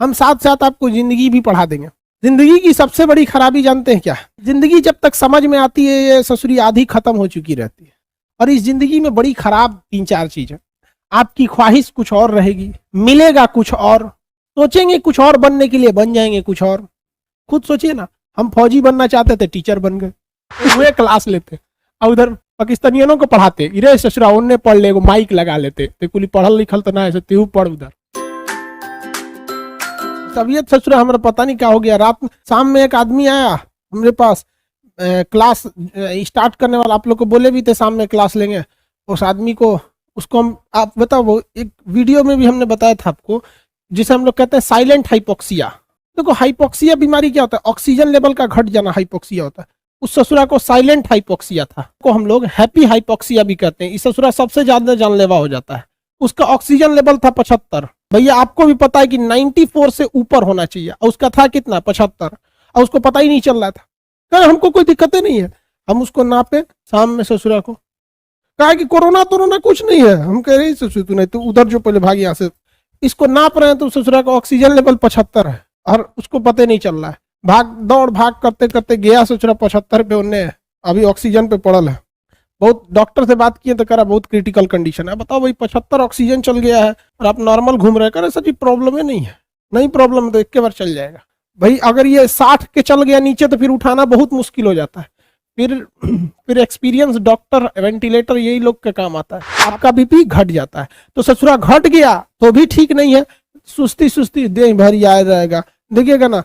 हम साथ साथ आपको जिंदगी भी पढ़ा देंगे। जिंदगी की सबसे बड़ी खराबी जानते हैं क्या? जिंदगी जब तक समझ में आती है ये ससुरी आधी खत्म हो चुकी रहती है। और इस जिंदगी में बड़ी खराब 3-4 चीज है। आपकी ख्वाहिश कुछ और रहेगी, मिलेगा कुछ और, सोचेंगे कुछ और बनने के लिए, बन जाएंगे कुछ और। खुद सोचिए ना, हम फौजी बनना चाहते थे, टीचर बन गए, वे क्लास लेते और उधर पाकिस्तानियों को पढ़ाते, इरे ससुरा उन्हें पढ़ ले, माइक लगा लेते, ते कुली पढ़ल लिखल तो ना ऐसे तेहू पढ़ उधर। तबीयत ससुरा हमारा पता नहीं क्या हो गया। रात शाम में एक आदमी आया हमारे पास, क्लास स्टार्ट करने वाला, आप लोग को बोले भी थे शाम में क्लास लेंगे। उस आदमी को, उसको हम, आप बताओ, वो एक वीडियो में भी हमने बताया था आपको, जिसे हम लोग कहते हैं साइलेंट हाइपोक्सिया। देखो हाइपोक्सिया बीमारी क्या होता है? ऑक्सीजन लेवल का घट जाना हाइपोक्सिया होता है। उस ससुरा को साइलेंट हाइपोक्सिया था, को हम लोग हैप्पी हाइपोक्सिया भी कहते हैं। इस ससुरा सबसे ज्यादा जानलेवा हो जाता है। उसका ऑक्सीजन लेवल था 75। भैया आपको भी पता है कि 94 से ऊपर होना चाहिए, और उसका था कितना? 75, और उसको पता ही नहीं चल रहा था। कहा हमको कोई दिक्कत नहीं है, हम उसको नापे शाम में ससुरा को, कहा कि कोरोना तोरोना कुछ नहीं है। हम कह रहे ससुर तू नहीं, तो उधर जो पहले भाग यहाँ से, इसको नाप रहे हैं तो ससुरा का ऑक्सीजन लेवल 75 है और उसको पता नहीं चल रहा है। भाग करते करते गया ससुरा 75 पे, उन्हें अभी ऑक्सीजन पे पड़ल है। बहुत डॉक्टर से बात किए तो करा बहुत क्रिटिकल कंडीशन है। बताओ भाई 75 ऑक्सीजन चल गया है और आप नॉर्मल घूम रहे, करे सर जी प्रॉब्लम ही नहीं है। नहीं प्रॉब्लम है तो एक बार चल जाएगा भाई। अगर ये 60 के चल गया नीचे तो फिर उठाना बहुत मुश्किल हो जाता है। फिर एक्सपीरियंस डॉक्टर, वेंटिलेटर, यही लोग का काम आता है। आपका बीपी घट जाता है। तो ससुरा घट गया तो भी ठीक नहीं है, सुस्ती सुस्ती देह भर याद रहेगा। देखिएगा ना,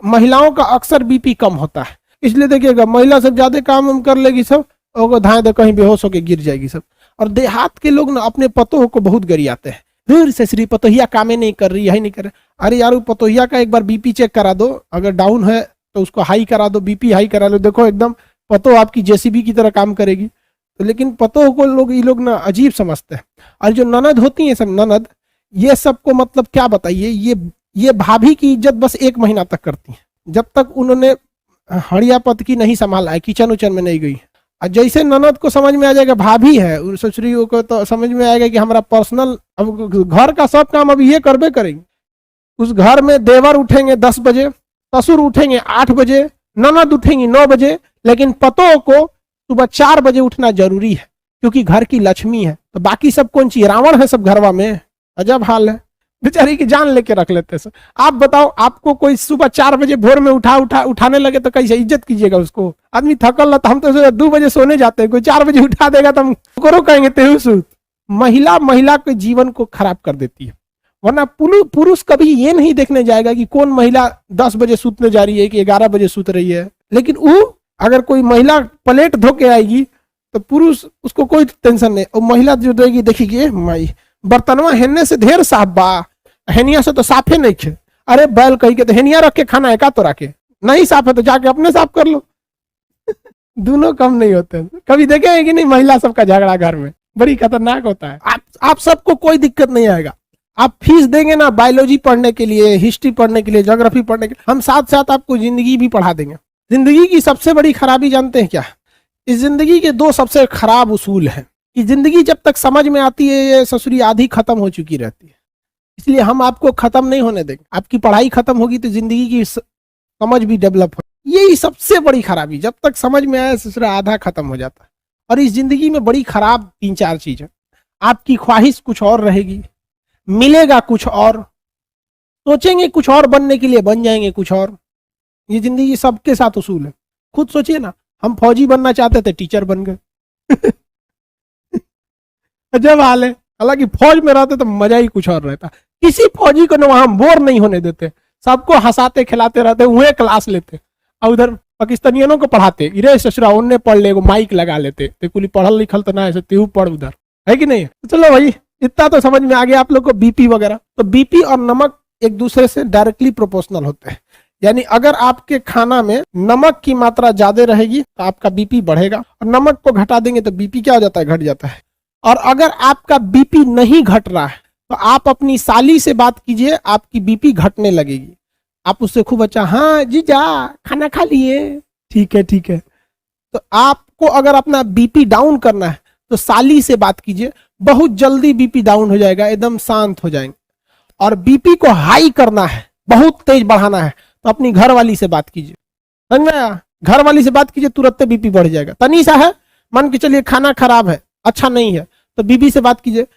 महिलाओं का अक्सर बीपी कम होता है, इसलिए देखिएगा महिला सब ज्यादा काम हम कर लेगी, सब और धाए दे कहीं बेहोश होकर गिर जाएगी सब। और देहात के लोग ना अपने पतोह को बहुत गरियाते हैं, दूर से श्री पतोहिया कामे नहीं कर रही, यही नहीं कर रही। अरे यार पतोहिया का एक बार बीपी चेक करा दो, अगर डाउन है तो उसको हाई करा दो, बीपी हाई करा लो, देखो एकदम पतोह आपकी जेसीबी की तरह काम करेगी। तो लेकिन पतोह को लोग, ये लोग ना अजीब समझते हैं। और जो ननद होती है सब ननद, ये सबको मतलब क्या बताइए, ये भाभी की इज्जत बस 1 महीना तक करती है, जब तक उन्होंने हड़िया पत की नहीं संभाला है, किचन उचन में नहीं गई। और जैसे ननद को समझ में आ जाएगा भाभी है, ससुरियों को तो समझ में आएगा कि हमारा पर्सनल, अब घर का सब काम अभी ये करबे करेंगे। उस घर में देवर उठेंगे 10 बजे, ससुर उठेंगे 8 बजे, ननद उठेंगी 9 बजे, लेकिन पतों को सुबह 4 बजे उठना जरूरी है, क्योंकि घर की लक्ष्मी है। तो बाकी सब कौन चाहिए? रावण है सब घरवा में। अजब हाल है, बेचारी की जान लेके रख लेते हैं। आप बताओ, आपको कोई सुबह 4 बजे भोर में उठाने लगे तो कैसे इज्जत कीजिएगा उसको? आदमी थकल रहता, हम तो 2 बजे सोने जाते हैं, कोई 4 बजे उठा देगा तो हम करो कहेंगे तेहू सूत। महिला के जीवन को खराब कर देती है। वरना पुरुष कभी ये नहीं देखने जाएगा कि कौन महिला 10 बजे सूतने जा रही है कि 11 बजे सूत रही है। लेकिन वो अगर कोई महिला प्लेट धो के आएगी तो पुरुष, उसको कोई टेंशन नहीं। और महिला जो रहेगी, देखिए माई बर्तनवा हेनने से ढेर साफ बा, हेनिया से तो साफे नहीं खे। अरे बैल कही के तो हेनिया रख के खाना है का? तो रखे नहीं साफ है तो जाके अपने साफ कर लो। दोनों कम नहीं होते। कभी देखे है कि नहीं महिला सबका झगड़ा घर में? बड़ी खतरनाक होता है। आप सबको कोई दिक्कत नहीं आएगा। आप फीस देंगे ना बायोलॉजी पढ़ने के लिए, हिस्ट्री पढ़ने के लिए, ज्योग्राफी पढ़ने के लिए, हम साथ साथ आपको जिंदगी भी पढ़ा देंगे। जिंदगी की सबसे बड़ी खराबी जानते हैं क्या? इस जिंदगी के 2 सबसे खराब उसूल हैं कि जिंदगी जब तक समझ में आती है ये ससुरी आधी खत्म हो चुकी रहती है। इसलिए हम आपको खत्म नहीं होने देंगे। आपकी पढ़ाई खत्म होगी तो जिंदगी की समझ भी डेवलप हो। यही सबसे बड़ी खराबी, जब तक समझ में आया ससुरा आधा खत्म हो जाता है। और इस जिंदगी में बड़ी खराब 3-4 चीज है। आपकी ख्वाहिश कुछ और रहेगी, मिलेगा कुछ और, सोचेंगे कुछ और बनने के लिए, बन जाएंगे कुछ और। ये जिंदगी सबके साथ उसूल है। खुद सोचिए ना, हम फौजी बनना चाहते थे, टीचर बन गए। अजब हाल है। हालांकि फौज में रहते तो मजा ही कुछ और रहता। किसी फौजी को ना वहां बोर नहीं होने देते, सबको हंसाते खिलाते रहते, उन्हें क्लास लेते और उधर पाकिस्तानियों को पढ़ाते, इरे ससुरा उन्हें पढ़ ले, माइक लगा लेते, ते कुली पढ़ल लिखल तो ना ऐसे तेहू पढ़ उधर, है कि नहीं? तो चलो भाई, इतना तो समझ में आ गया आप लोग को। बीपी वगैरह, तो बीपी और नमक एक दूसरे से डायरेक्टली प्रोपोर्शनल होते हैं। यानी अगर आपके खाना में नमक की मात्रा ज्यादा रहेगी तो आपका बीपी बढ़ेगा, और नमक को घटा देंगे तो बीपी क्या हो जाता है? घट जाता है। और अगर आपका बीपी नहीं घट रहा है तो आप अपनी साली से बात कीजिए, आपकी बीपी घटने लगेगी। आप उससे खूब अच्छा, हाँ जीजा खाना खा लिए, ठीक है ठीक है। तो आपको अगर अपना बीपी डाउन करना है तो साली से बात कीजिए, बहुत जल्दी बीपी डाउन हो जाएगा, एकदम शांत हो जाएंगे। और बीपी को हाई करना है बहुत तेज बढ़ाना है तो अपनी घर वाली से बात कीजिए, समझ में आया? घर वाली से बात कीजिए, तुरंत बीपी बढ़ जाएगा। तनी सा है, मान के चलिए खाना खराब है, अच्छा नहीं है, तो बीबी से बात कीजिए,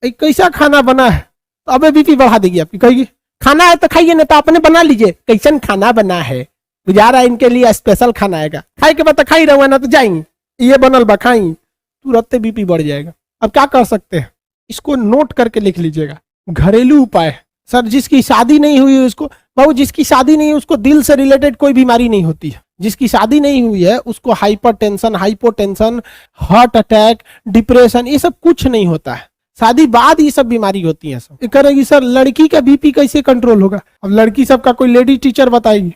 कैसा खाना बना है, तो अबे बीपी बढ़ा देगी आपकी, कहेगी खाना है तो खाइए, ना तो अपने बना लीजिए, कैसन खाना बना है, गुजारा इनके लिए स्पेशल खाना आएगा, खाई के बाद तो खाई रहुआ ना तो जाएंगी, ये बनल बा खाई, तुरंत बीपी बढ़ जाएगा। अब क्या कर सकते हैं, इसको नोट करके लिख लीजिएगा, घरेलू उपाय। सर जिसकी शादी नहीं हुई उसको, बाबू जिसकी शादी नहीं है उसको दिल से रिलेटेड कोई बीमारी नहीं होती है, जिसकी शादी नहीं हुई है उसको hypertension, hypotension, heart attack, depression, ये सब कुछ नहीं होता है, शादी बाद ये सब बीमारी होती है। सब करेगी सर लड़की का बीपी कैसे कंट्रोल होगा, अब लड़की सबका कोई लेडी टीचर बताएगी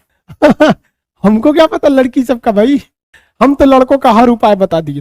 हमको क्या पता लड़की सबका, भाई हम तो लड़कों का हर उपाय बता दिए।